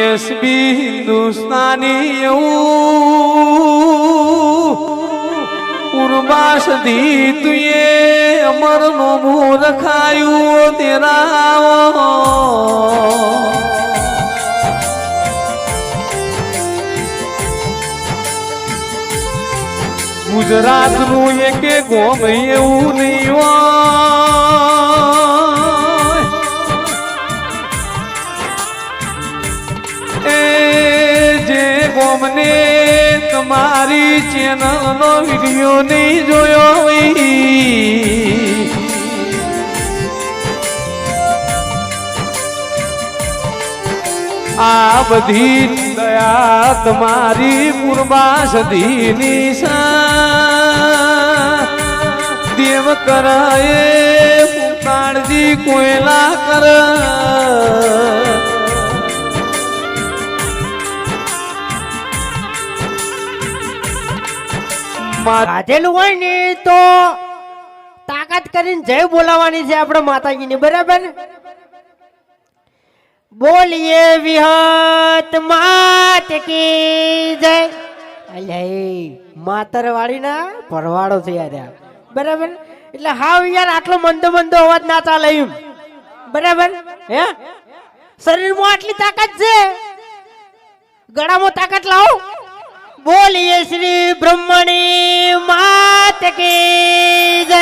SB Hindustani ઉર્વાસ દી તુએ અમર નો Moore ખાયું તેરા ગુજરાત નું એક ગોમ એવું નહીં હોય જે ગોમને તમારી ચેનલ નો વિડીયો નહીં જોયો હોય આ બધી દયા તમારી પૂર્વાસધીની દેવ કરે કાળજી કોયલા કર ગાધેલું હોય ને તો તાકાત કરીને જય બોલાવવાની છે આપણે માતાજીની, બરાબર? બોલીએ વિહત માત કી જય. અલ્યા માતર વાળી ના ભરવાડો છે યાર, બરાબર? એટલે હાવ યાર આટલો મંદો મંદો અવાજ ના ચાલે એમ, બરાબર? હે શરીરમાં આટલી તાકાત છે, ગળામાં તાકાત લાવો. બોલીએ શ્રી બ્રહ્મણી માત કી જય.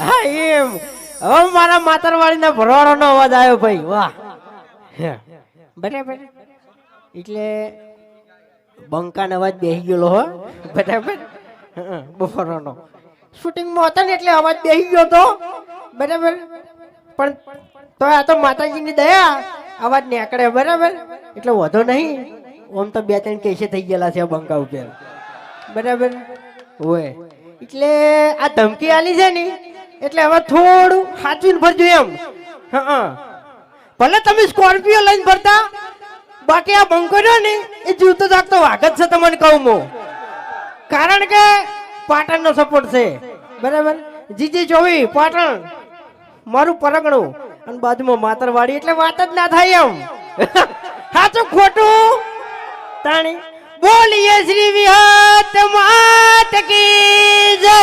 હા એમ હવે મારા માતર વાળી ના ભરવાડો નો અવાજ આવ્યો ભાઈ, વાહ. બરાબર? એટલે બંકાનો અવાજ બેસી ગયેલો હો, બરાબર? બપોરનો શૂટિંગમાં હતો ને એટલે અવાજ બેસી ગયો તો, બરાબર? પણ તો આ તો માતાજીની દયા અવાજ નીકળે, બરાબર? એટલે વધો નહીં. ઓમ તો 2-3 કેસે થઈ ગયેલા છે બંકા ઉપર, બરાબર? હોય એટલે આ ધમકી આલી છે ને એટલે હવે થોડું સાચવીને ભરજો એમ. હા ભલે તમે સ્કોર્પિયો લઈને ફરતા, બાકી આ બંકો રહ્યો ને એ જીવતો જાગતો વાઘ જ છે તમને કહું હું. કારણ કે પાટણનો સપોર્ટ છે, બરાબર? જીજી ચોવી પાટણ મારું પરગણું અને બાજુમાં માતરવાડી એટલે વાત જ ના થાય એમ. સાચું ખોટું તાણી. બોલીએ શ્રી વિહત માત કી જય.